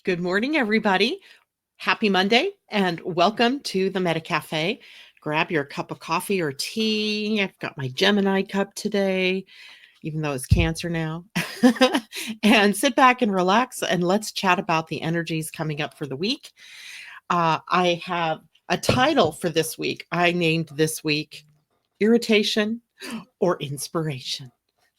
Good morning, everybody. Happy Monday and welcome to the Meta Cafe. Grab your cup of coffee or tea. I've got my Gemini cup today, even though it's Cancer now. And sit back and relax and let's chat about the energies coming up for the week. I have a title for this week. I named this week Irritation or Inspiration.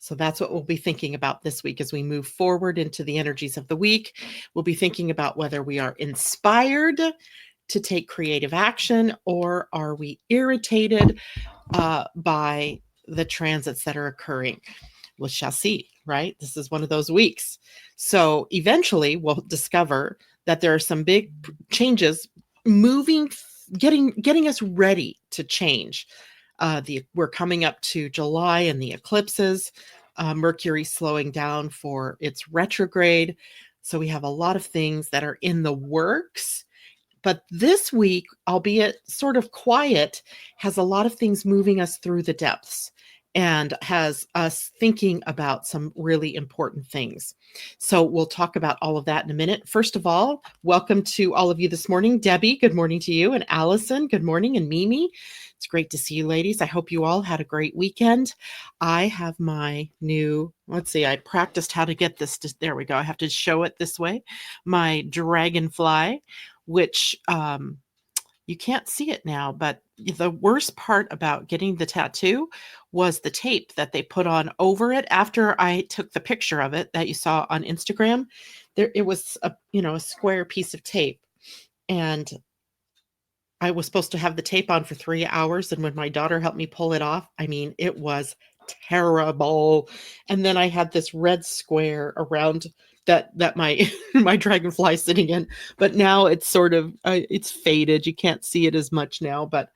So that's what we'll be thinking about this week as we move forward into the energies of the week. We'll be thinking about whether we are inspired to take creative action or are we irritated by the transits that are occurring. We shall see, right? This is one of those weeks. So eventually we'll discover that there are some big changes getting us ready to change. We're coming up to July and the eclipses, Mercury slowing down for its retrograde. So we have a lot of things that are in the works. But this week, albeit sort of quiet, has a lot of things moving us through the depths and has us thinking about some really important things. So we'll talk about all of that in a minute. First of all, welcome to all of you this morning. Debbie, good morning to you. And Allison, good morning. And Mimi, it's great to see you ladies. I hope you all had a great weekend. I have my new, I practiced how to get this. There we go. I have to show it this way. My dragonfly, which you can't see it now, but the worst part about getting the tattoo was the tape that they put on over it after I took the picture of it that you saw on Instagram. It was a square piece of tape, and I was supposed to have the tape on for 3 hours. And when my daughter helped me pull it off, it was terrible. And then I had this red square around that my my dragonfly is sitting in, but now it's sort of it's faded. You can't see it as much now, but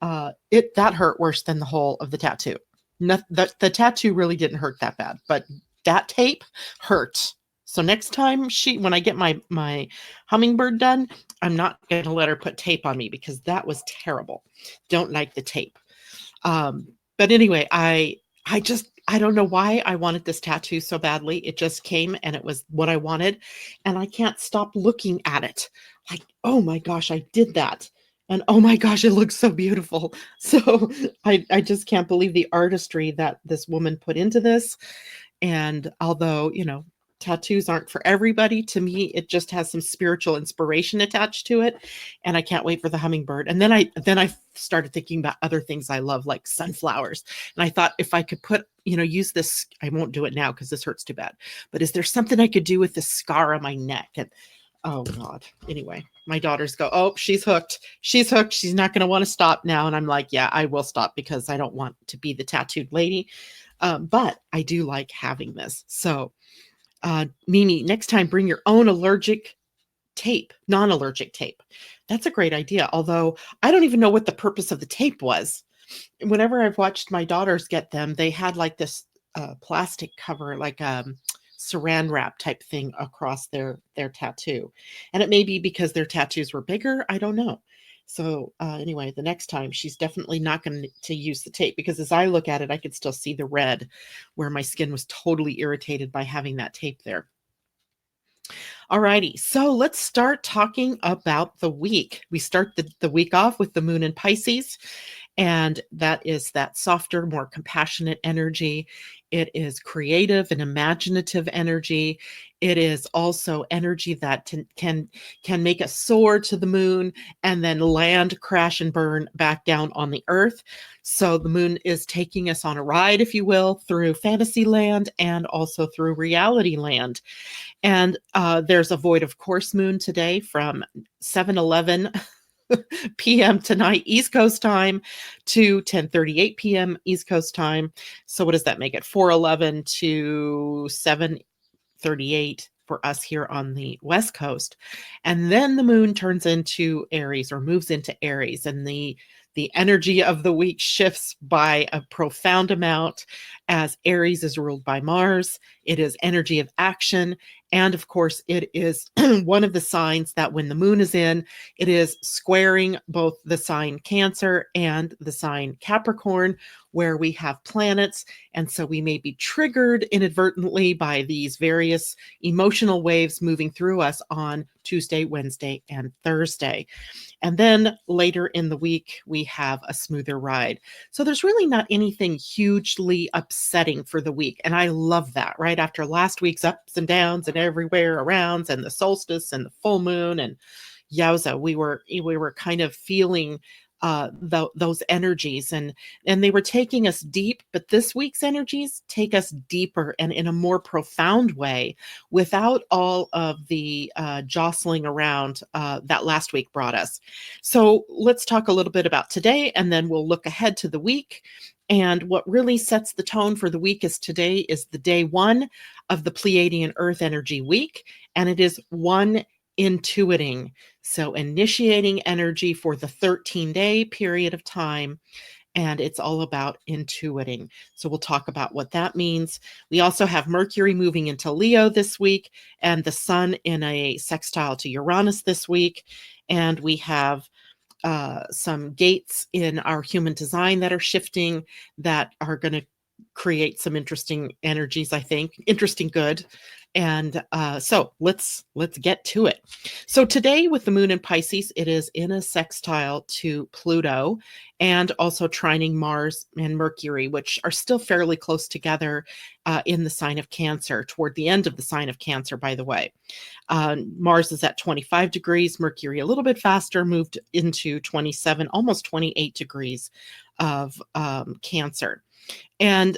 that hurt worse than the whole of the tattoo. The tattoo really didn't hurt that bad, but that tape hurt. So next time when I get my hummingbird done, I'm not going to let her put tape on me because that was terrible. Don't like the tape. But anyway, I don't know why I wanted this tattoo so badly. It just came and it was what I wanted. And I can't stop looking at it. Like, oh my gosh, I did that. And oh my gosh, it looks so beautiful. So I just can't believe the artistry that this woman put into this. And although, tattoos aren't for everybody, to me, it just has some spiritual inspiration attached to it. And I can't wait for the hummingbird. And then I started thinking about other things I love, like sunflowers. And I thought if I could use this, I won't do it now because this hurts too bad. But is there something I could do with the scar on my neck? And oh God. Anyway, my daughters go, oh, she's hooked. She's hooked. She's not going to want to stop now. And I'm like, yeah, I will stop because I don't want to be the tattooed lady. But I do like having this. So Mimi, next time bring your own non-allergic tape. That's a great idea. Although I don't even know what the purpose of the tape was. Whenever I've watched my daughters get them, they had like this plastic cover, like saran wrap type thing across their tattoo. And it may be because their tattoos were bigger. I don't know. So anyway, the next time she's definitely not going to use the tape because as I look at it, I could still see the red where my skin was totally irritated by having that tape there. All righty. So let's start talking about the week. We start the week off with the moon in Pisces, and that is that softer, more compassionate energy. It is creative and imaginative energy. It is also energy that can make us soar to the moon and then land, crash, and burn back down on the earth. So the moon is taking us on a ride, if you will, through fantasy land and also through reality land. And there's a void of course moon today from 7:11 p.m. tonight, East Coast time, to 10:38 p.m. East Coast time. So what does that make it? 4:11 to 7:38 for us here on the West Coast. And then the moon turns into Aries or moves into Aries, and the energy of the week shifts by a profound amount as Aries is ruled by Mars. It is energy of action. And of course, it is one of the signs that when the moon is in, it is squaring both the sign Cancer and the sign Capricorn, where we have planets. And so we may be triggered inadvertently by these various emotional waves moving through us on Tuesday, Wednesday, and Thursday. And then later in the week, we have a smoother ride. So there's really not anything hugely upsetting for the week. And I love that, right? After last week's ups and downs and everywhere arounds and the solstice and the full moon and yowza, we were kind of feeling those energies, and they were taking us deep. But this week's energies take us deeper and in a more profound way, without all of the jostling around that last week brought us. So let's talk a little bit about today, and then we'll look ahead to the week. And what really sets the tone for the week is today is the day one of the Pleiadian Earth Energy Week, and it is one intuiting. So initiating energy for the 13-day period of time, and it's all about intuiting. So we'll talk about what that means. We also have Mercury moving into Leo this week, and the Sun in a sextile to Uranus this week. And we have some gates in our human design that are shifting, that are going to create some interesting energies, I think, interesting good. And so let's get to it. So today with the moon in Pisces, it is in a sextile to Pluto, and also trining Mars and Mercury, which are still fairly close together in the sign of Cancer, toward the end of the sign of Cancer, by the way. Mars is at 25 degrees, Mercury a little bit faster, moved into 27, almost 28 degrees of Cancer. And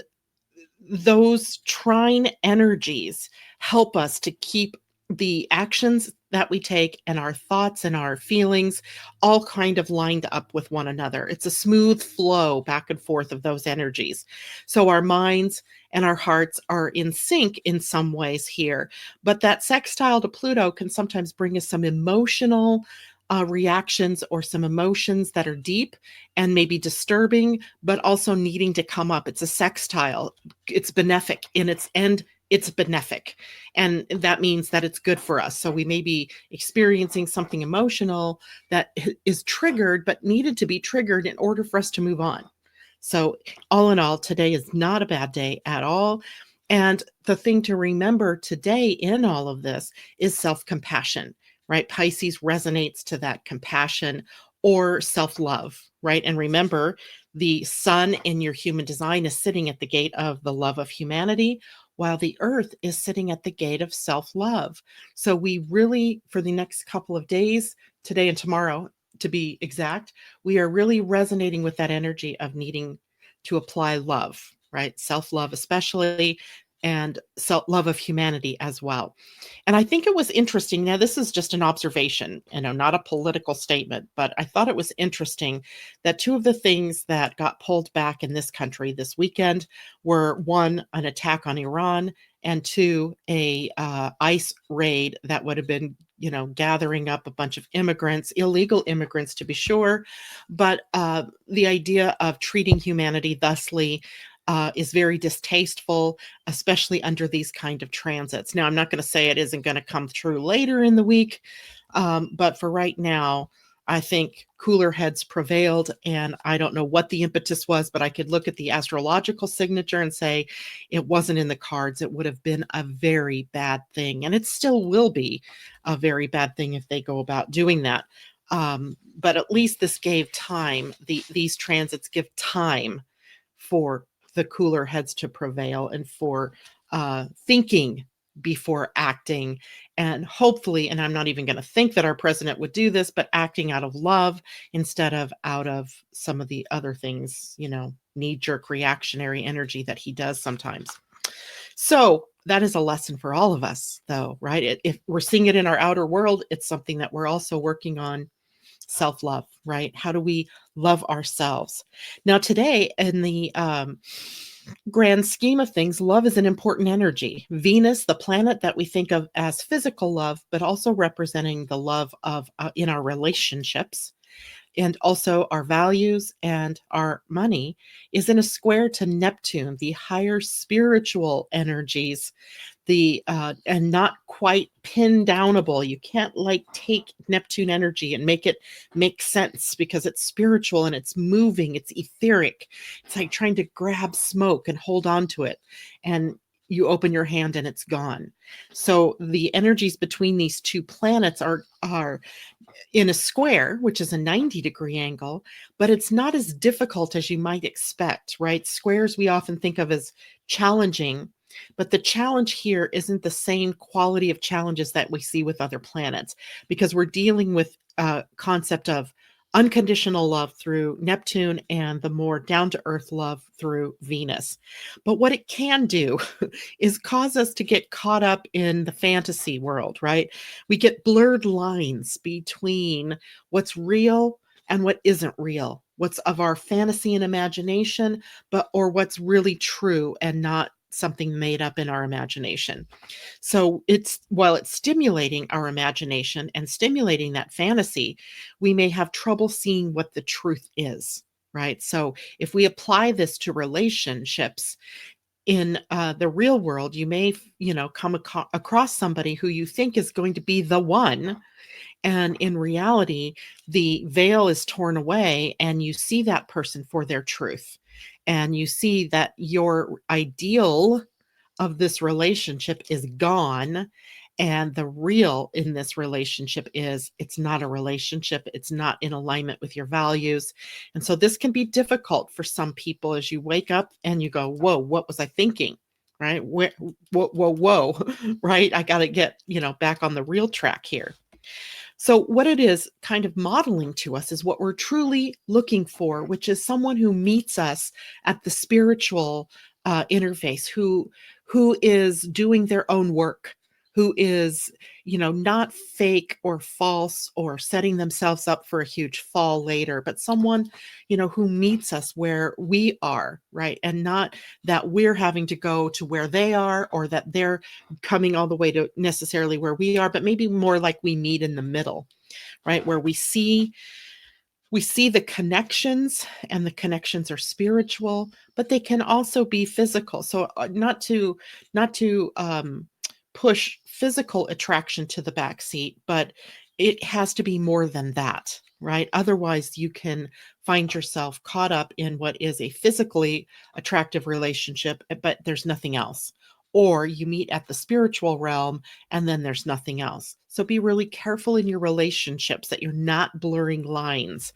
those trine energies help us to keep the actions that we take and our thoughts and our feelings all kind of lined up with one another. It's a smooth flow back and forth of those energies. So our minds and our hearts are in sync in some ways here. But that sextile to Pluto can sometimes bring us some emotional reactions, or some emotions that are deep and maybe disturbing, but also needing to come up. It's a sextile. It's benefic in its end. It's benefic. And that means that it's good for us. So we may be experiencing something emotional that is triggered, but needed to be triggered in order for us to move on. So all in all, today is not a bad day at all. And the thing to remember today in all of this is self-compassion, right? Pisces resonates to that compassion or self-love, right? And remember, the sun in your human design is sitting at the gate of the love of humanity, while the earth is sitting at the gate of self-love. So we really, for the next couple of days, today and tomorrow to be exact, we are really resonating with that energy of needing to apply love, right? Self-love especially, and self-love of humanity as well. And I think it was interesting. Now, this is just an observation, not a political statement, but I thought it was interesting that two of the things that got pulled back in this country this weekend were, one, an attack on Iran, and two, a ICE raid that would have been, gathering up a bunch of immigrants, illegal immigrants to be sure, but the idea of treating humanity thusly is very distasteful, especially under these kind of transits. Now, I'm not going to say it isn't going to come through later in the week, but for right now, I think cooler heads prevailed, and I don't know what the impetus was, but I could look at the astrological signature and say it wasn't in the cards. It would have been a very bad thing, and it still will be a very bad thing if they go about doing that. But at least this gave time. These transits give time for the cooler heads to prevail, and for thinking before acting, and hopefully, and I'm not even going to think that our president would do this, but acting out of love instead of out of some of the other things, knee-jerk reactionary energy that he does sometimes. So that is a lesson for all of us, though, right? If we're seeing it in our outer world, it's something that we're also working on. Self-love, right? How do we love ourselves? Now, today, in the grand scheme of things, love is an important energy. Venus, the planet that we think of as physical love, but also representing the love of in our relationships, and also our values and our money, is in a square to Neptune, the higher spiritual energies, the and not quite pin downable. You can't like take Neptune energy and make it make sense because it's spiritual and it's moving, it's etheric. It's like trying to grab smoke and hold on to it, and you open your hand and it's gone. So the energies between these two planets are in a square, which is a 90-degree angle, but it's not as difficult as you might expect, right? Squares we often think of as challenging, but the challenge here isn't the same quality of challenges that we see with other planets, because we're dealing with a concept of unconditional love through Neptune and the more down to earth love through Venus. But what it can do is cause us to get caught up in the fantasy world, right? We get blurred lines between what's real and what isn't real, what's of our fantasy and imagination, but or what's really true and not something made up in our imagination. So it's while it's stimulating our imagination and stimulating that fantasy, we may have trouble seeing what the truth is, right? So if we apply this to relationships in the real world, you may, come across somebody who you think is going to be the one, and in reality, the veil is torn away, and you see that person for their truth, and you see that your ideal of this relationship is gone, and the real in this relationship is it's not a relationship, it's not in alignment with your values. And so this can be difficult for some people as you wake up and you go, whoa, what was I thinking? Right? Whoa, right? I got to get, back on the real track here. So, what it is kind of modeling to us is what we're truly looking for, which is someone who meets us at the spiritual interface, who is doing their own work, who is, not fake or false or setting themselves up for a huge fall later, but someone, who meets us where we are, right? And not that we're having to go to where they are or that they're coming all the way to necessarily where we are, but maybe more like we meet in the middle, right? Where we see the connections, and the connections are spiritual, but they can also be physical. So not to push physical attraction to the back seat, but it has to be more than that, right? Otherwise, you can find yourself caught up in what is a physically attractive relationship, but there's nothing else. Or you meet at the spiritual realm and then there's nothing else. So be really careful in your relationships that you're not blurring lines.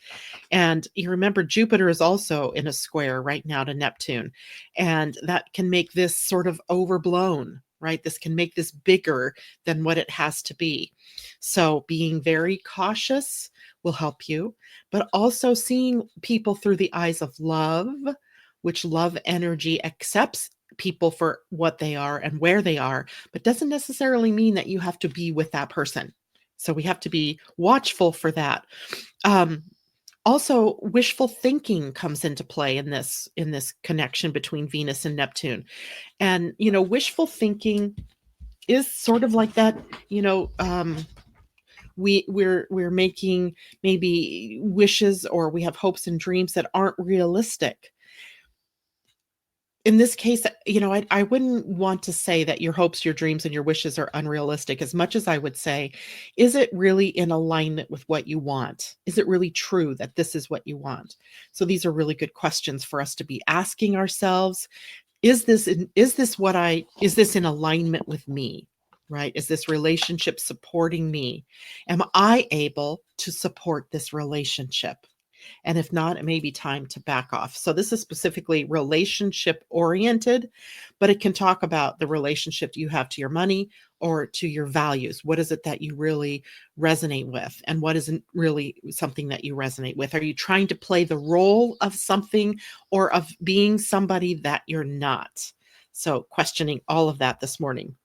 And you remember Jupiter is also in a square right now to Neptune, and that can make this sort of overblown, right? This can make this bigger than what it has to be. So being very cautious will help you, but also seeing people through the eyes of love, which love energy accepts people for what they are and where they are, but doesn't necessarily mean that you have to be with that person. So we have to be watchful for that. Um, Also, wishful thinking comes into play in this connection between Venus and Neptune. And wishful thinking is sort of like that. We're making maybe wishes, or we have hopes and dreams that aren't realistic. In this case, I wouldn't want to say that your hopes, your dreams, and your wishes are unrealistic as much as I would say, is it really in alignment with what you want? Is it really true that this is what you want? So these are really good questions for us to be asking ourselves. Is this in alignment with me? Right? Is this relationship supporting me? Am I able to support this relationship? And if not, it may be time to back off. So this is specifically relationship oriented, but it can talk about the relationship you have to your money or to your values. What is it that you really resonate with? And what isn't really something that you resonate with? Are you trying to play the role of something or of being somebody that you're not? So questioning all of that this morning.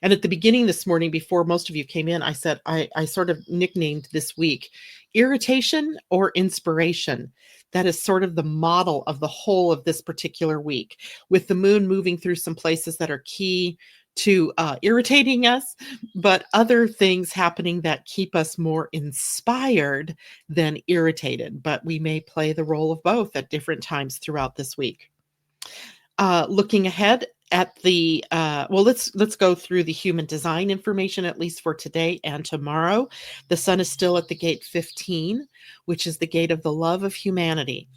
And at the beginning this morning, before most of you came in, I said I sort of nicknamed this week irritation or inspiration. That is sort of the model of the whole of this particular week, with the moon moving through some places that are key to irritating us, but other things happening that keep us more inspired than irritated. But we may play the role of both at different times throughout this week. Looking ahead at the well, let's go through the human design information, at least for today and tomorrow. The sun is still at the gate 15, which is the gate of the love of humanity.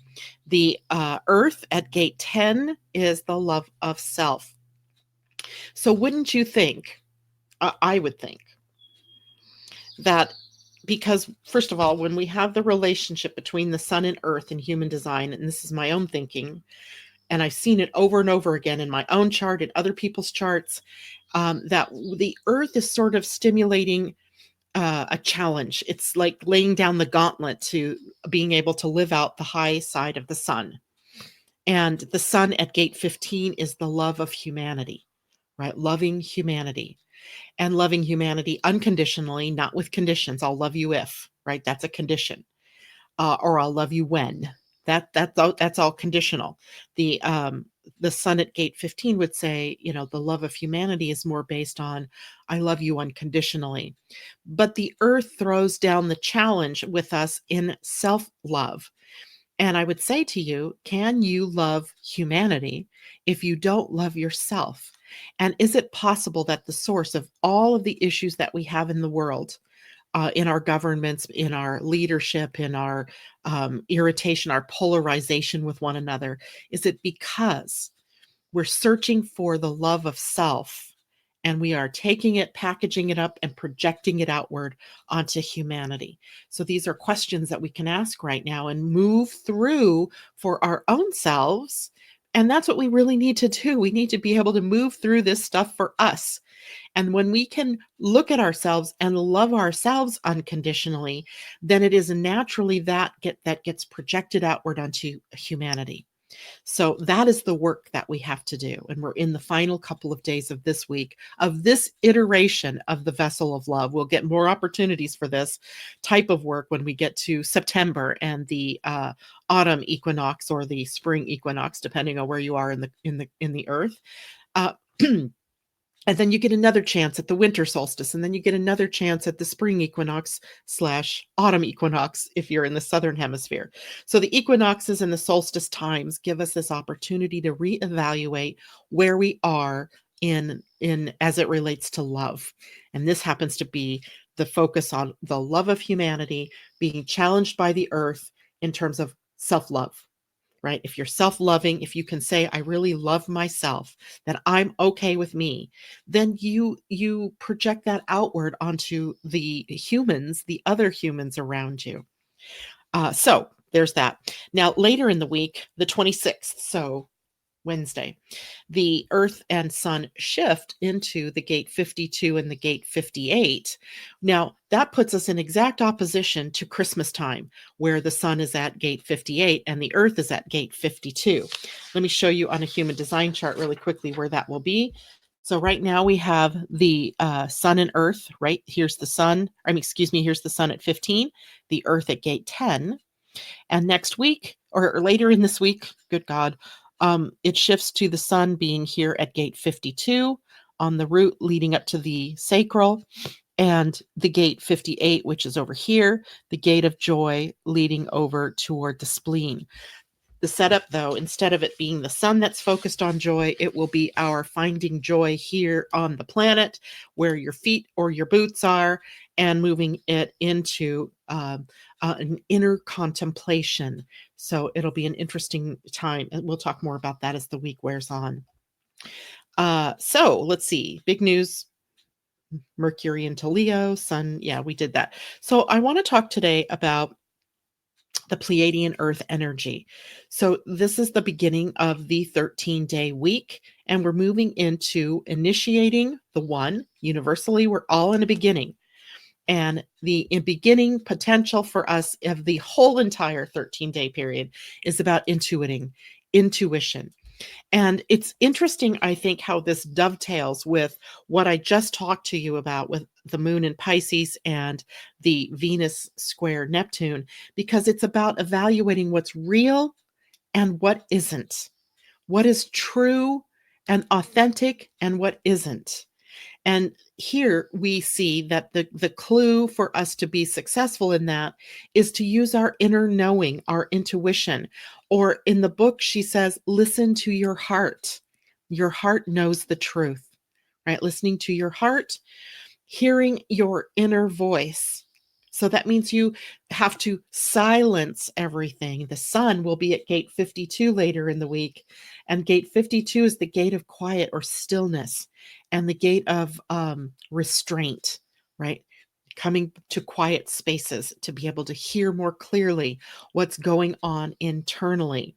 The earth at gate 10 is the love of self. So wouldn't you think, I would think, that because first of all, when we have the relationship between the sun and earth in human design, and this is my own thinking, and I've seen it over and over again in my own chart and other people's charts, that the earth is sort of stimulating a challenge. It's like laying down the gauntlet to being able to live out the high side of the sun. And the sun at gate 15 is the love of humanity, right? Loving humanity and loving humanity unconditionally, not with conditions. I'll love you if, right? That's a condition. Or I'll love you when. That's all conditional. The sun at gate 15 would say, the love of humanity is more based on I love you unconditionally. But the earth throws down the challenge with us in self-love. And I would say to you, can you love humanity if you don't love yourself? And is it possible that the source of all of the issues that we have in the world, in our governments, in our leadership, in our irritation, our polarization with one another, is it because we're searching for the love of self and we are taking it, packaging it up, and projecting it outward onto humanity? So these are questions that we can ask right now and move through for our own selves. And that's what we really need to do. We need to be able to move through this stuff for us. And when we can look at ourselves and love ourselves unconditionally, then it is naturally that gets projected outward onto humanity. So that is the work that we have to do. And we're in the final couple of days of this week of this iteration of the vessel of love. We'll get more opportunities for this type of work when we get to September and the autumn equinox or the spring equinox, depending on where you are in the earth. Uh, And then you get another chance at the winter solstice, and then you get another chance at the spring equinox / autumn equinox if you're in the southern hemisphere. So the equinoxes and the solstice times give us this opportunity to reevaluate where we are in as it relates to love. And this happens to be the focus on the love of humanity being challenged by the earth in terms of self-love. Right? If you're self-loving, if you can say, I really love myself, that I'm okay with me, then you project that outward onto the humans, the other humans around you. So there's that. Now, later in the week, the 26th, so Wednesday, the Earth and Sun shift into the gate 52 and the gate 58. Now, that puts us in exact opposition to Christmas time, where the Sun is at gate 58 and the Earth is at gate 52. Let me show you on a human design chart really quickly where that will be. So right now we have the Sun and Earth, right? Here's the Sun, here's the Sun at 15, the Earth at gate 10. And next week, or later in this week, good God, it shifts to the Sun being here at gate 52 on the route leading up to the sacral, and the gate 58, which is over here, the gate of joy leading over toward the spleen. The setup, though, instead of it being the sun that's focused on joy, it will be our finding joy here on the planet, where your feet or your boots are, and moving it into an inner contemplation. So it'll be an interesting time. And we'll talk more about that as the week wears on. So let's see. Big news. Mercury into Leo, Sun. Yeah, we did that. So I want to talk today about the Pleiadian Earth energy. So this is the beginning of the 13-day week, and we're moving into initiating the one. Universally, we're all in a beginning. And the beginning potential for us of the whole entire 13-day period is about intuition. And it's interesting, I think, how this dovetails with what I just talked to you about with the moon in Pisces and the Venus square Neptune, because it's about evaluating what's real and what isn't, what is true and authentic and what isn't. And here we see that the clue for us to be successful in that is to use our inner knowing, our intuition. Or in the book, she says, listen to your heart. Your heart knows the truth, right? Listening to your heart, hearing your inner voice. So that means you have to silence everything. The sun will be at gate 52 later in the week. And gate 52 is the gate of quiet or stillness and the gate of restraint, right? Coming to quiet spaces to be able to hear more clearly what's going on internally.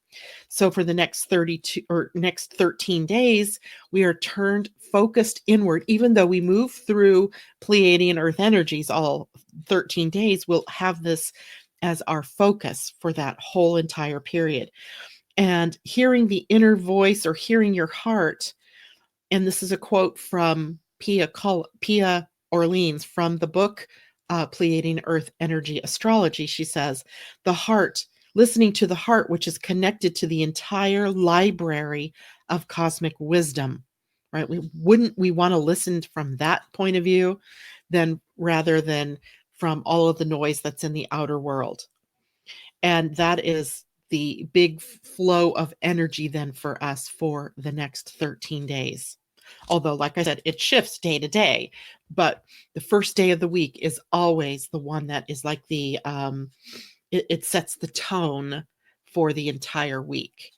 So for the next 32 or next 13 days, we are turned focused inward. Even though we move through Pleiadian earth energies all 13 days, we'll have this as our focus for that whole entire period. And hearing the inner voice or hearing your heart, and this is a quote from Pia Orleans from the book Pleiadian Earth Energy Astrology. She says, the heart, listening to the heart, which is connected to the entire library of cosmic wisdom, right? We want to listen from that point of view then rather than from all of the noise that's in the outer world. And that is the big flow of energy then for us for the next 13 days. Although, like I said, it shifts day to day, but the first day of the week is always the one that is like it sets the tone for the entire week,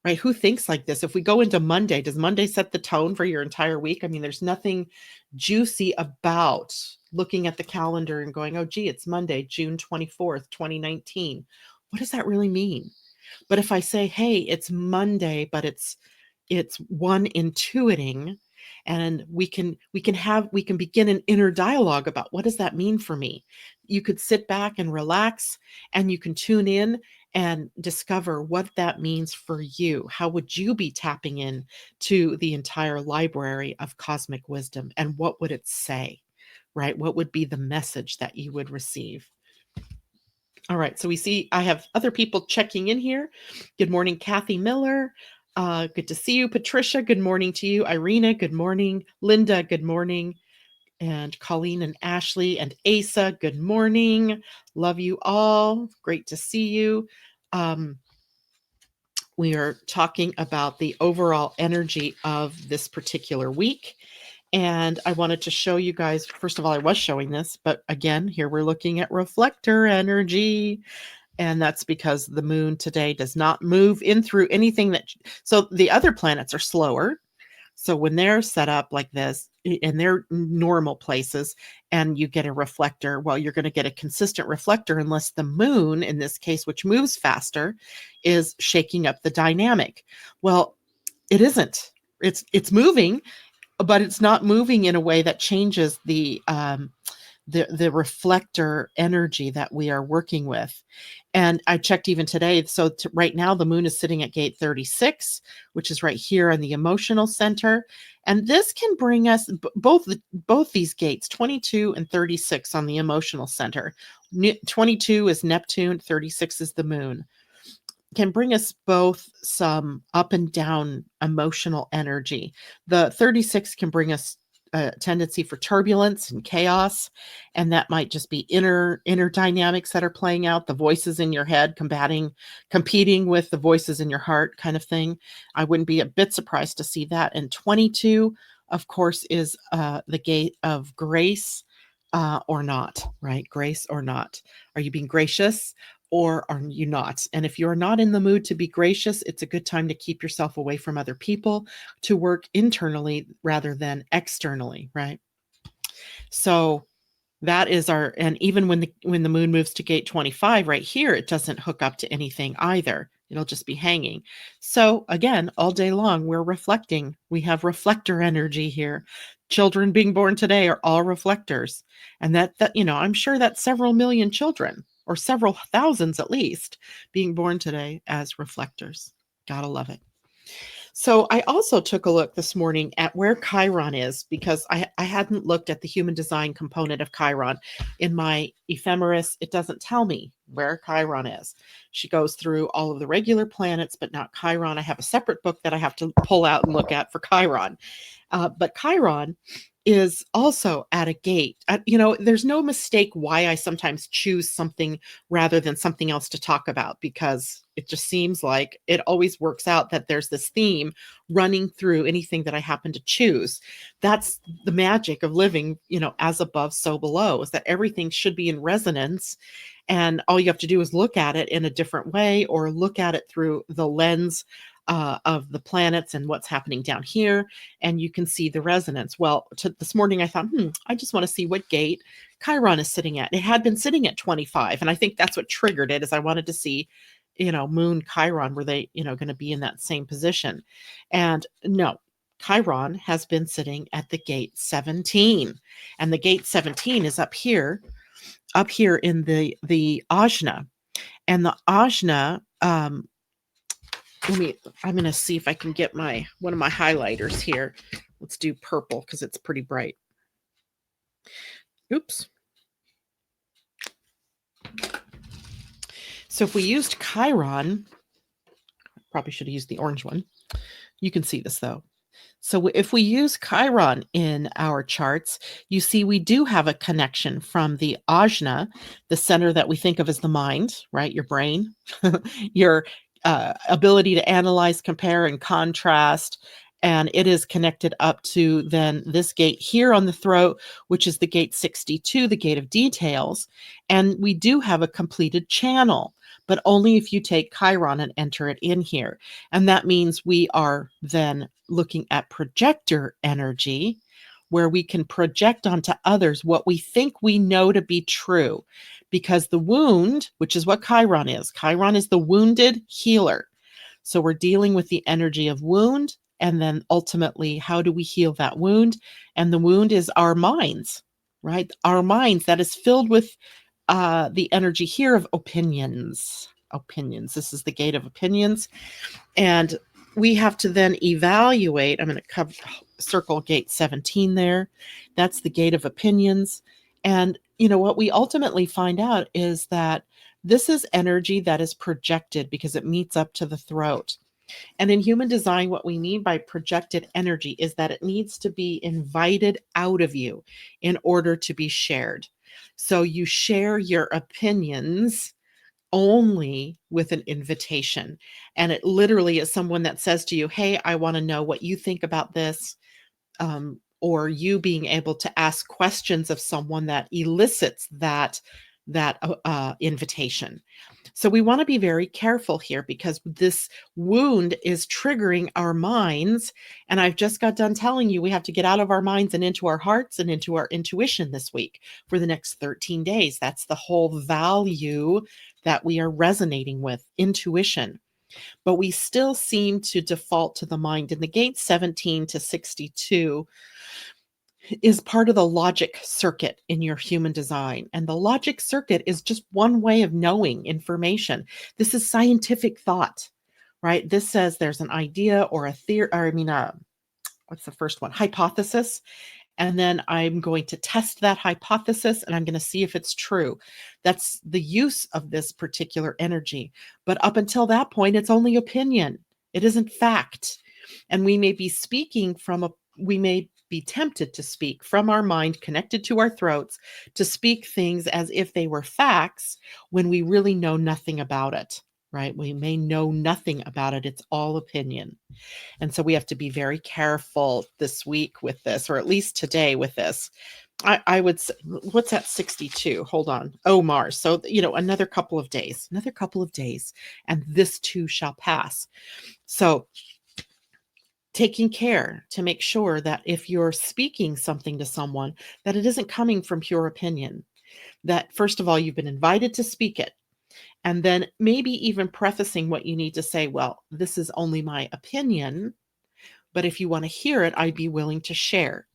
right? Who thinks like this? If we go into Monday, does Monday set the tone for your entire week? I mean, there's nothing juicy about looking at the calendar and going, oh, gee, it's Monday, June 24th, 2019. What does that really mean? But if I say, hey, it's Monday, but it's one intuiting, and we can begin an inner dialogue about what does that mean for me. You could sit back and relax, and you can tune in and discover what that means for you. How would you be tapping in to the entire library of cosmic wisdom, and what would it say, right? What would be the message that you would receive? All right, so we see I have other people checking in here. Good morning, Kathy Miller. Good to see you, Patricia. Good morning to you, Irina. Good morning, Linda. Good morning, and Colleen and Ashley and Asa. Good morning. Love you all. Great to see you. We are talking about the overall energy of this particular week. And I wanted to show you guys, first of all, I was showing this, but again, here we're looking at reflector energy. And that's because the moon today does not move in through anything so the other planets are slower. So when they're set up like this in their normal places and you get a reflector, well, you're going to get a consistent reflector unless the moon, in this case, which moves faster, is shaking up the dynamic. Well, it isn't. It's moving, but it's not moving in a way that changes the reflector energy that we are working with. And I checked even today. So right now, the moon is sitting at gate 36, which is right here in the emotional center. And this can bring us both these gates, 22 and 36 on the emotional center. 22 is Neptune, 36 is the moon. Can bring us both some up and down emotional energy. The 36 can bring us a tendency for turbulence and chaos, and that might just be inner dynamics that are playing out, the voices in your head competing with the voices in your heart kind of thing. I wouldn't be a bit surprised to see that. And 22, of course, is the gate of grace or not, right? Grace or not. Are you being gracious or are you not? And if you're not in the mood to be gracious, it's a good time to keep yourself away from other people, to work internally rather than externally, right? So that is and even when the moon moves to gate 25 right here, it doesn't hook up to anything either. It'll just be hanging. So again, all day long, we're reflecting. We have reflector energy here. Children being born today are all reflectors. And that I'm sure that's several million children, or several thousands at least, being born today as reflectors. Gotta love it. So I also took a look this morning at where Chiron is because I hadn't looked at the human design component of Chiron. In my ephemeris, it doesn't tell me where Chiron is. She goes through all of the regular planets, but not Chiron. I have a separate book that I have to pull out and look at for Chiron. But Chiron is also at a gate. There's no mistake why I sometimes choose something rather than something else to talk about, because it just seems like it always works out that there's this theme running through anything that I happen to choose. That's the magic of living, as above, so below, is that everything should be in resonance. And all you have to do is look at it in a different way, or look at it through the lens of the planets and what's happening down here, and you can see the resonance. Well, this morning I thought, I just want to see what gate Chiron is sitting at. It had been sitting at 25, and I think that's what triggered it, is I wanted to see, Moon Chiron, were they, going to be in that same position? And no, Chiron has been sitting at the gate 17, and the gate 17 is up here in the Ajna, and the Ajna. I'm going to see if I can get one of my highlighters here. Let's do purple because it's pretty bright. Oops. So if we used Chiron, probably should have used the orange one. You can see this though. So if we use Chiron in our charts, you see we do have a connection from the Ajna, the center that we think of as the mind, right? Your brain, your ability to analyze, compare, and contrast. And it is connected up to then this gate here on the throat, which is the gate 62, the gate of details. And we do have a completed channel, but only if you take Chiron and enter it in here. And that means we are then looking at projector energy, where we can project onto others what we think we know to be true. Because the wound, which is what Chiron is the wounded healer. So we're dealing with the energy of wound, and then ultimately, how do we heal that wound? And the wound is our minds, right? Our minds, that is filled with the energy here of opinions. This is the gate of opinions. And we have to then evaluate. I'm going to circle gate 17 there. That's the gate of opinions. And, what we ultimately find out is that this is energy that is projected because it meets up to the throat. And in human design, what we mean by projected energy is that it needs to be invited out of you in order to be shared. So you share your opinions only with an invitation. And it literally is someone that says to you, hey, I want to know what you think about this. Or you being able to ask questions of someone that elicits that invitation. So we want to be very careful here, because this wound is triggering our minds. And I've just got done telling you we have to get out of our minds and into our hearts and into our intuition this week for the next 13 days. That's the whole value that we are resonating with, intuition. But we still seem to default to the mind. And the gate 17 to 62 is part of the logic circuit in your human design. And the logic circuit is just one way of knowing information. This is scientific thought, right? This says there's an idea or a theory, what's the first one? Hypothesis. And then I'm going to test that hypothesis and I'm going to see if it's true. That's the use of this particular energy. But up until that point, it's only opinion. It isn't fact. And we may be speaking we may be tempted to speak from our mind connected to our throats, to speak things as if they were facts when we really know nothing about it, right? We may know nothing about it. It's all opinion. And so we have to be very careful this week with this, or at least today with this. I would say, what's that 62? Hold on. Oh, Mars. So, another couple of days, and this too shall pass. So taking care to make sure that if you're speaking something to someone, that it isn't coming from pure opinion, that first of all, you've been invited to speak it. And then maybe even prefacing what you need to say. Well, this is only my opinion, but if you want to hear it, I'd be willing to share.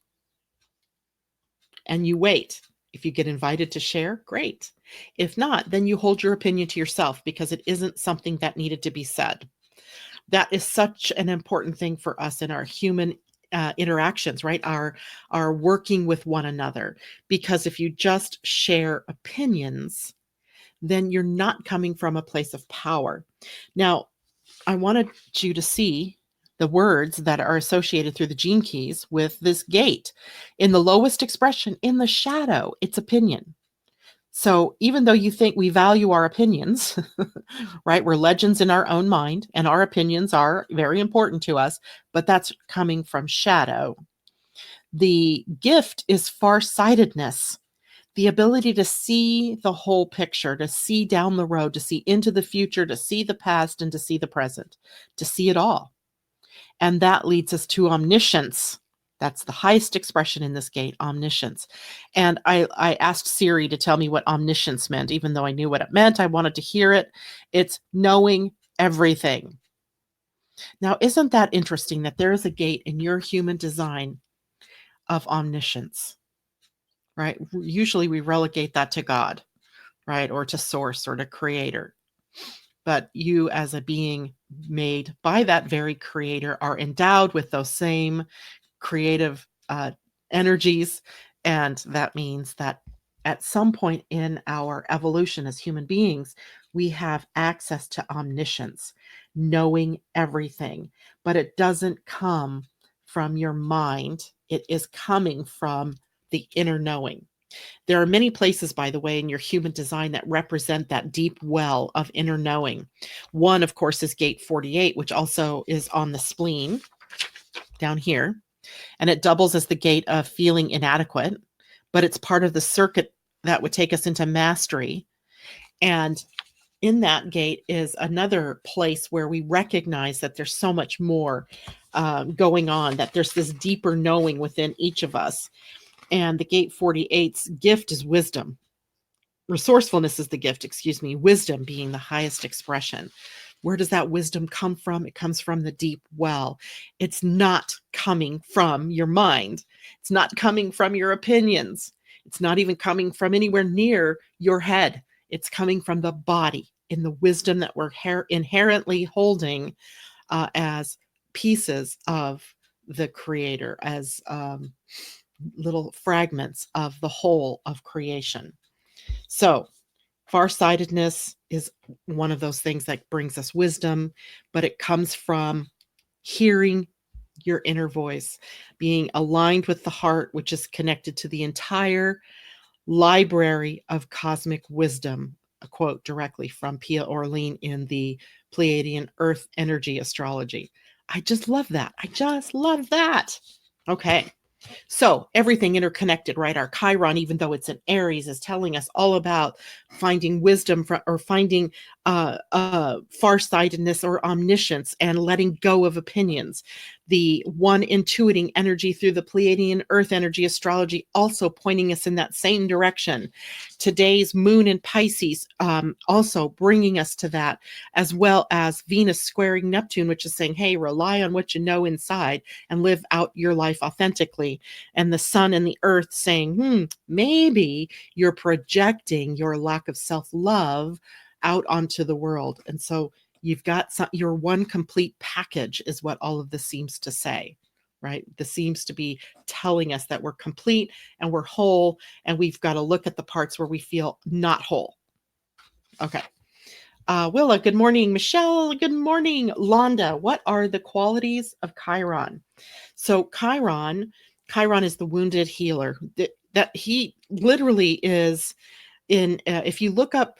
And you wait. If you get invited to share, great. If not, then you hold your opinion to yourself because it isn't something that needed to be said. That is such an important thing for us in our human interactions, right? Our working with one another. Because if you just share opinions, then you're not coming from a place of power. Now, I wanted you to see the words that are associated through the gene keys with this gate. In the lowest expression, in the shadow, it's opinion. So even though you think we value our opinions, right? We're legends in our own mind, and our opinions are very important to us, but that's coming from shadow. The gift is farsightedness, the ability to see the whole picture, to see down the road, to see into the future, to see the past, and to see the present, to see it all. And that leads us to omniscience. That's the highest expression in this gate, omniscience. And I asked Siri to tell me what omniscience meant, even though I knew what it meant. I wanted to hear it. It's knowing everything. Now, isn't that interesting that there is a gate in your human design of omniscience, right? Usually we relegate that to God, right? Or to source or to creator. But you, as a being made by that very creator, are endowed with those same creative energies. And that means that at some point in our evolution as human beings, we have access to omniscience, knowing everything. But it doesn't come from your mind, it is coming from the inner knowing. There are many places, by the way, in your human design that represent that deep well of inner knowing. One, of course, is gate 48, which also is on the spleen down here. And it doubles as the gate of feeling inadequate, but it's part of the circuit that would take us into mastery. And in that gate is another place where we recognize that there's so much more going on, that there's this deeper knowing within each of us. And the gate 48's gift is wisdom. Resourcefulness is the gift, wisdom being the highest expression. Where does that wisdom come from? It comes from the deep well. It's not coming from your mind. It's not coming from your opinions. It's not even coming from anywhere near your head. It's coming from the body, in the wisdom that we're inherently holding as pieces of the creator, as little fragments of the whole of creation. So farsightedness is one of those things that brings us wisdom, but it comes from hearing your inner voice, being aligned with the heart, which is connected to the entire library of cosmic wisdom. A quote directly from Pia Orlean in the Pleiadian Earth Energy Astrology. I just love that. I just love that. Okay. So everything interconnected, right? Our Chiron, even though it's an Aries, is telling us all about finding wisdom or finding farsightedness or omniscience and letting go of opinions. The one intuiting energy through the Pleiadian Earth Energy Astrology also pointing us in that same direction. Today's moon in Pisces also bringing us to that, as well as Venus squaring Neptune, which is saying, hey, rely on what you know inside and live out your life authentically. And the sun and the earth saying, maybe you're projecting your lack of self-love out onto the world. And so you've got your one complete package is what all of this seems to say, right? This seems to be telling us that we're complete and we're whole, and we've got to look at the parts where we feel not whole. Okay. Willa, good morning. Michelle, good morning. Londa, what are the qualities of Chiron? So Chiron is the wounded healer. That he literally is in, if you look up,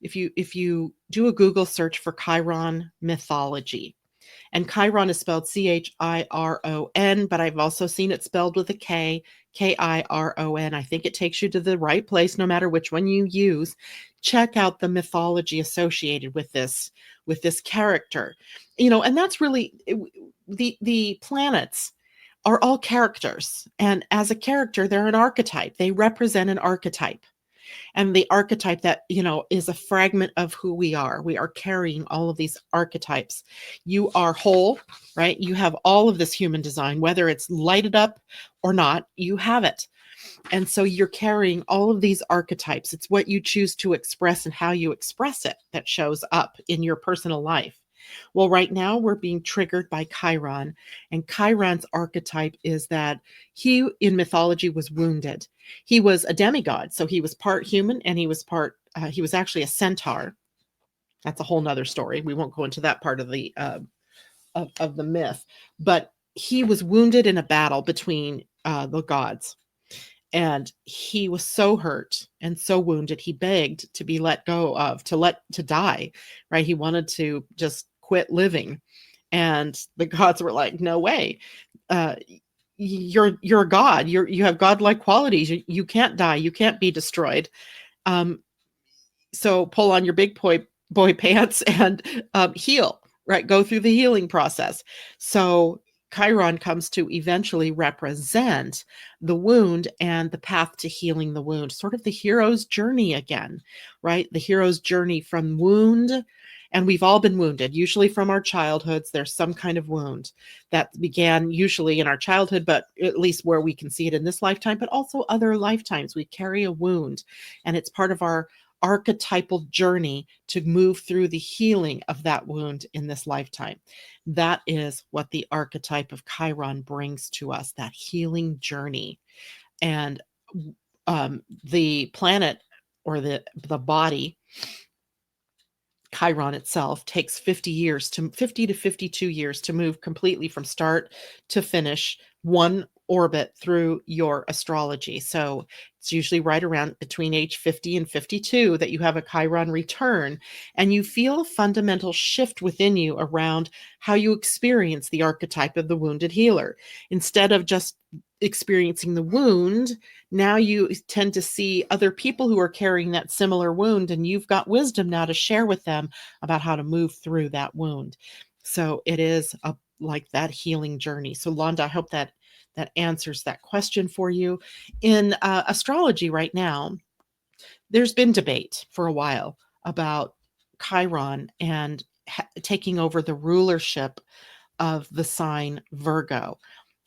if you do a Google search for Chiron mythology, and Chiron is spelled Chiron, but I've also seen it spelled with a K, Kiron. I think it takes you to the right place, no matter which one you use. Check out the mythology associated with this character, and that's really the planets are all characters. And as a character, they're an archetype. They represent an archetype. And the archetype that, is a fragment of who we are. We are carrying all of these archetypes. You are whole, right? You have all of this human design, whether it's lighted up or not, you have it. And so you're carrying all of these archetypes. It's what you choose to express and how you express it that shows up in your personal life. Well, right now we're being triggered by Chiron, and Chiron's archetype is that he in mythology was wounded. He was a demigod, so he was part human and he was he was actually a centaur. That's a whole nother story. We won't go into that part of the myth, but he was wounded in a battle between the gods, and he was so hurt and so wounded he begged to be let go of, to die, right? He wanted to just quit living, and the gods were like, no way. uh, you're a god, you have godlike qualities, you can't die, you can't be destroyed. um, so pull on your big boy pants and heal, right? Go through the healing process. So Chiron comes to eventually represent the wound and the path to healing the wound, sort of the hero's journey again, right? The hero's journey from wound. And we've all been wounded, usually from our childhoods. There's some kind of wound that began usually in our childhood, but at least where we can see it in this lifetime, but also other lifetimes. We carry a wound, and it's part of our archetypal journey to move through the healing of that wound in this lifetime. That is what the archetype of Chiron brings to us, that healing journey. And the planet, or the body, Chiron itself, takes 50 to 52 years to move completely from start to finish one orbit through your astrology. So it's usually right around between age 50 and 52 that you have a Chiron return, and you feel a fundamental shift within you around how you experience the archetype of the wounded healer. Instead of just experiencing the wound, now you tend to see other people who are carrying that similar wound, and you've got wisdom now to share with them about how to move through that wound. So it is like that healing journey. So Londa, I hope that answers that question for you. In astrology right now, there's been debate for a while about Chiron and taking over the rulership of the sign Virgo.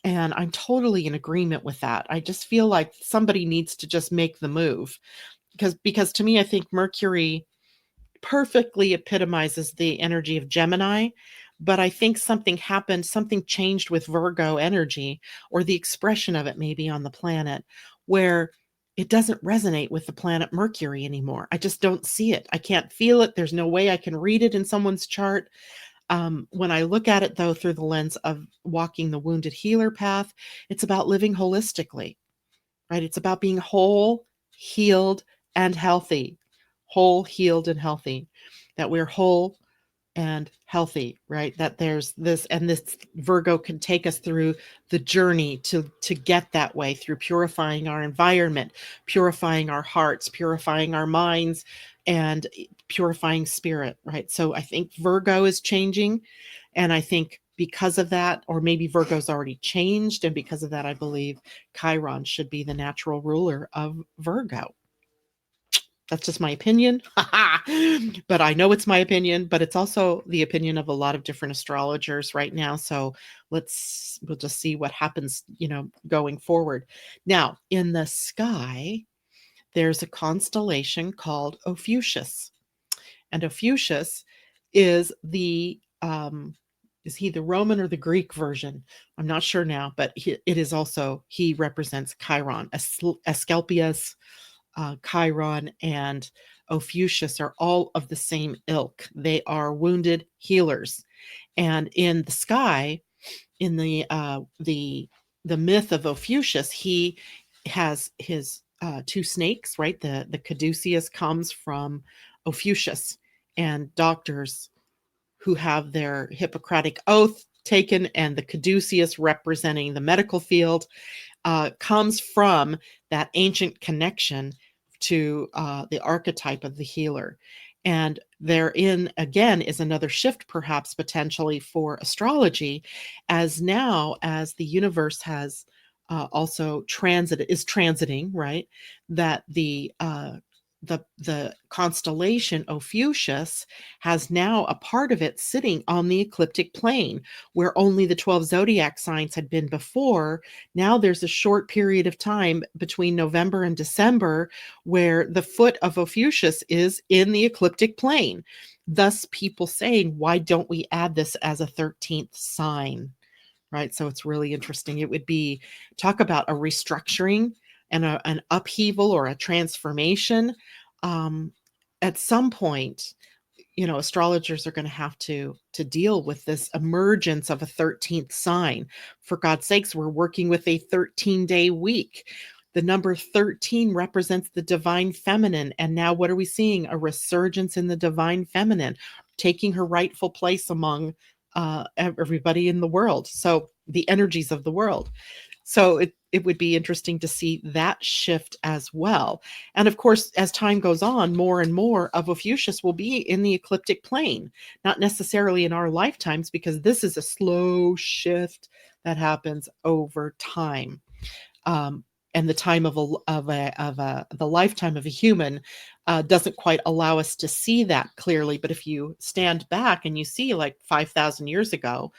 And I'm totally in agreement with that. I just feel like somebody needs to just make the move, because to me, I think Mercury perfectly epitomizes the energy of Gemini, but I think something happened, something changed with Virgo energy, or the expression of it maybe on the planet, where it doesn't resonate with the planet Mercury anymore. I just don't see it. I can't feel it. There's no way I can read it in someone's chart. When I look at it, though, through the lens of walking the wounded healer path, it's about living holistically, right? It's about being whole, healed, and healthy. Whole, healed, and healthy. That we're whole and healthy, right? That there's this, and this Virgo can take us through the journey to get that way, through purifying our environment, purifying our hearts, purifying our minds, and purifying spirit, right? So I think Virgo is changing, and I think because of that, or maybe Virgo's already changed, and because of that, I believe Chiron should be the natural ruler of Virgo. That's just my opinion. But I know it's my opinion, but it's also the opinion of a lot of different astrologers right now. So we'll just see what happens, going forward. Now, in the sky, there's a constellation called Ophiuchus. And Ophiuchus is is he the Roman or the Greek version? I'm not sure now, but he represents Chiron. Asclepius, Chiron, and Ophiuchus are all of the same ilk. They are wounded healers. And in the sky, in the myth of Ophiuchus, he has his two snakes, right? The caduceus comes from Ophiuchus, and doctors who have their Hippocratic oath taken, and the caduceus representing the medical field, comes from that ancient connection to the archetype of the healer. And therein, again, is another shift, perhaps potentially for astrology, as the universe has also transiting, right? That the constellation Ophiuchus has now a part of it sitting on the ecliptic plane, where only the 12 zodiac signs had been before. Now there's a short period of time between November and December where the foot of Ophiuchus is in the ecliptic plane. Thus, people saying, why don't we add this as a 13th sign? Right. So it's really interesting. It would be, talk about a restructuring and an upheaval or a transformation. At some point, astrologers are going to have to deal with this emergence of a 13th sign. For God's sakes, we're working with a 13-day week. The number 13 represents the divine feminine. And now what are we seeing? A resurgence in the divine feminine, taking her rightful place among everybody in the world. So the energies of the world. So it would be interesting to see that shift as well. And of course, as time goes on, more and more of Ophiuchus will be in the ecliptic plane, not necessarily in our lifetimes, because this is a slow shift that happens over time. And the time of the lifetime of a human doesn't quite allow us to see that clearly. But if you stand back and you see, like 5,000 years ago,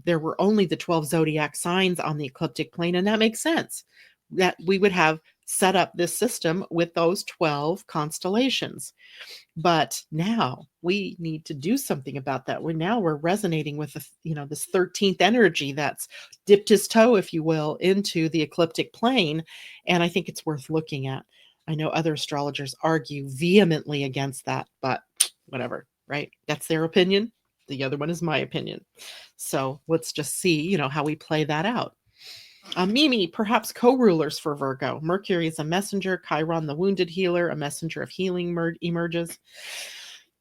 there were only the 12 zodiac signs on the ecliptic plane, and that makes sense that we would have set up this system with those 12 constellations. But now we need to do something about that. We're resonating with this 13th energy that's dipped his toe, if you will, into the ecliptic plane, and I think it's worth looking at. I know other astrologers argue vehemently against that, but whatever, right? That's their opinion. The other one is my opinion. So let's just see, how we play that out. Mimi, perhaps co-rulers for Virgo. Mercury is a messenger. Chiron, the wounded healer, a messenger of healing emerges.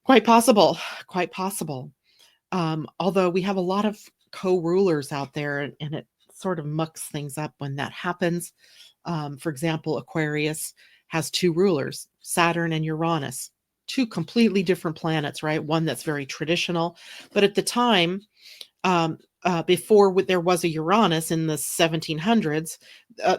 Quite possible. Quite possible. Although we have a lot of co-rulers out there, and it sort of mucks things up when that happens. For example, Aquarius has two rulers, Saturn and Uranus. Two completely different planets, right? One that's very traditional. But at the time, before there was a Uranus in the 1700s,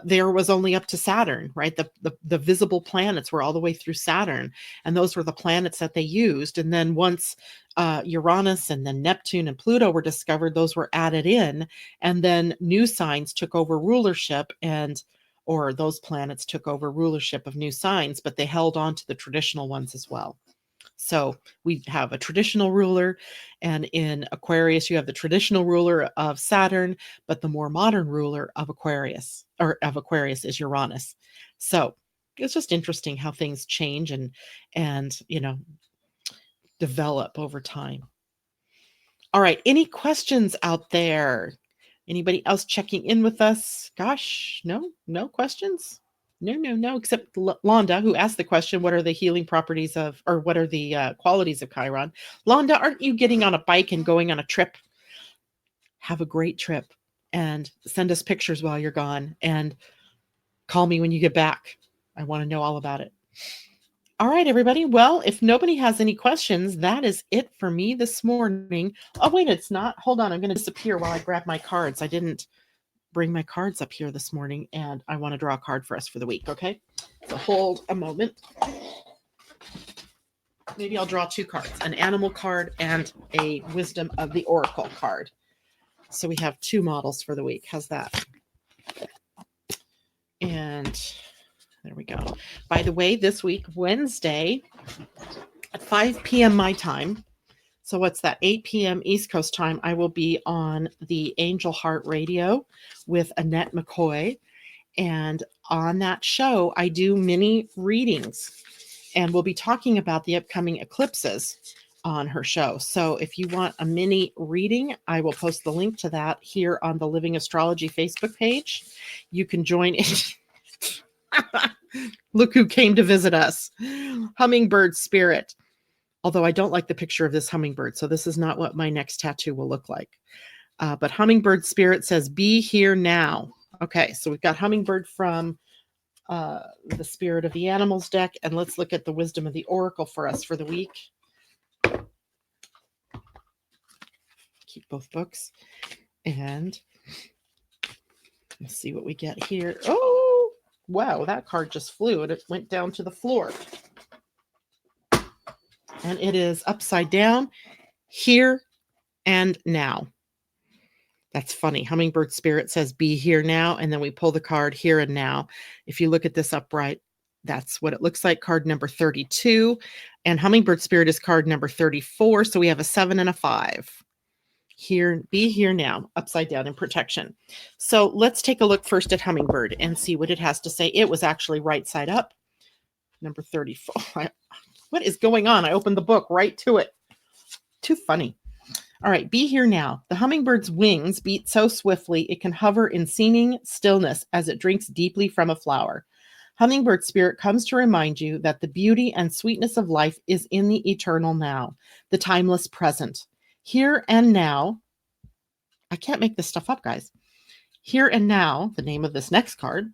there was only up to Saturn, right? The visible planets were all the way through Saturn, and those were the planets that they used. And then once Uranus and then Neptune and Pluto were discovered, those were added in, and then new signs took over rulership, or those planets took over rulership of new signs, but they held on to the traditional ones as well. So we have a traditional ruler, and in Aquarius, you have the traditional ruler of Saturn, but the more modern ruler of Aquarius is Uranus. So it's just interesting how things change and develop over time. All right, any questions out there? Anybody else checking in with us? Gosh, no questions? No, except Londa, who asked the question, what are the healing properties of, or what are the qualities of Chiron? Londa, aren't you getting on a bike and going on a trip? Have a great trip and send us pictures while you're gone, and call me when you get back. I want to know all about it. All right, everybody. Well, if nobody has any questions, that is it for me this morning. Oh, wait, it's not. Hold on. I'm going to disappear while I grab my cards. I didn't bring my cards up here this morning, and I want to draw a card for us for the week. Okay. So hold a moment. Maybe I'll draw two cards, an animal card and a wisdom of the oracle card. So we have two models for the week. How's that? And there we go. By the way, this week, Wednesday at 5 p.m. my time. So what's that? 8 p.m. East Coast time. I will be on the Angel Heart Radio with Annette McCoy. And on that show, I do mini readings. And we'll be talking about the upcoming eclipses on her show. So if you want a mini reading, I will post the link to that here on the Living Astrology Facebook page. You can join in. Look who came to visit us. Hummingbird spirit. Although I don't like the picture of this hummingbird, so this is not what my next tattoo will look like. But hummingbird spirit says, be here now. Okay, so we've got hummingbird from the Spirit of the Animals deck, and let's look at the wisdom of the oracle for us for the week. Keep both books, and let's see what we get here. Oh, Wow, that card just flew and it went down to the floor. And it is upside down, here and now. That's funny. Hummingbird Spirit says be here now, and then we pull the card here and now. If you look at this upright, that's what it looks like, card number 32. And Hummingbird Spirit is card number 34. So we have a 7 and a 5. Here, be here now, upside down in protection. So let's take a look first at Hummingbird and see what it has to say. It was actually right side up. Number 34. What is going on? I opened the book right to it. Too funny. All right, be here now. The hummingbird's wings beat so swiftly it can hover in seeming stillness as it drinks deeply from a flower. Hummingbird Spirit comes to remind you that the beauty and sweetness of life is in the eternal now, the timeless present. Here and now, I can't make this stuff up, guys. Here and now, the name of this next card,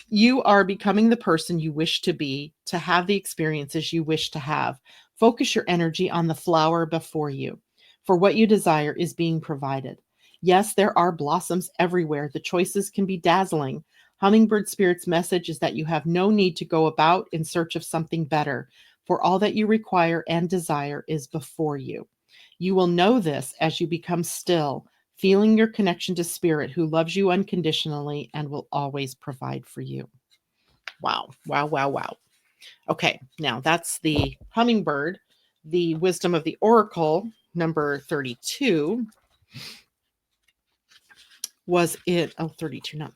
you are becoming the person you wish to be, to have the experiences you wish to have. Focus your energy on the flower before you, for what you desire is being provided. Yes, there are blossoms everywhere. The choices can be dazzling. Hummingbird Spirit's message is that you have no need to go about in search of something better, for all that you require and desire is before you. You will know this as you become still, feeling your connection to Spirit, who loves you unconditionally and will always provide for you. Wow, wow, wow, wow. Okay, now that's the Hummingbird. The Wisdom of the Oracle, number 32, was it? Oh, 32, not.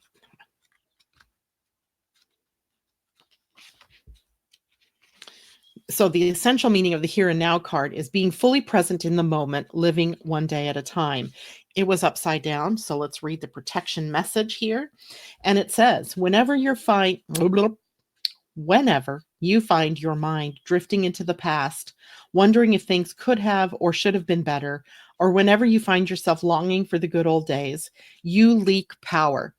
So the essential meaning of the here and now card is being fully present in the moment, living one day at a time. It was upside down. So let's read the protection message here. And it says, whenever you find your mind drifting into the past, wondering if things could have or should have been better, or whenever you find yourself longing for the good old days, you leak power.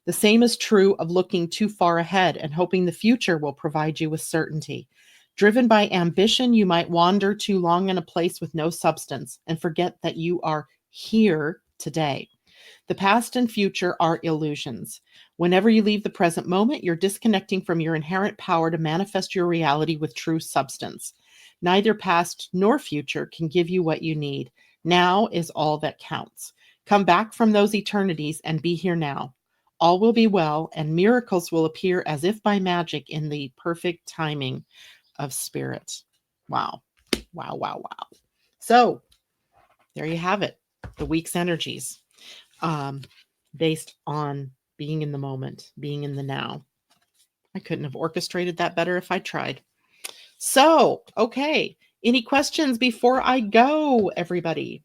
The same is true of looking too far ahead and hoping the future will provide you with certainty. Driven by ambition, you might wander too long in a place with no substance and forget that you are here today. The past and future are illusions. Whenever you leave the present moment, you're disconnecting from your inherent power to manifest your reality with true substance. Neither past nor future can give you what you need. Now is all that counts. Come back from those eternities and be here now. All will be well, and miracles will appear as if by magic in the perfect timing of Spirit. Wow. Wow, wow, wow. So there you have it. The week's energies. Based on being in the moment, being in the now. I couldn't have orchestrated that better if I tried. So, okay. Any questions before I go, everybody?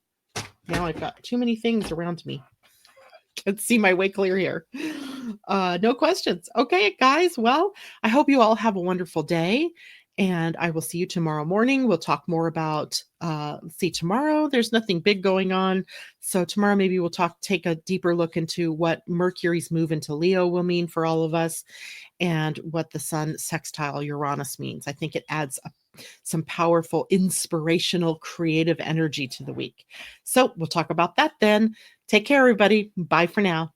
Now I've got too many things around me. Can't see my way clear here. No questions. Okay, guys. Well, I hope you all have a wonderful day. And I will see you tomorrow morning. We'll talk more about, tomorrow there's nothing big going on. So tomorrow maybe we'll take a deeper look into what Mercury's move into Leo will mean for all of us and what the sun sextile Uranus means. I think it adds some powerful, inspirational, creative energy to the week. So we'll talk about that then. Take care, everybody. Bye for now.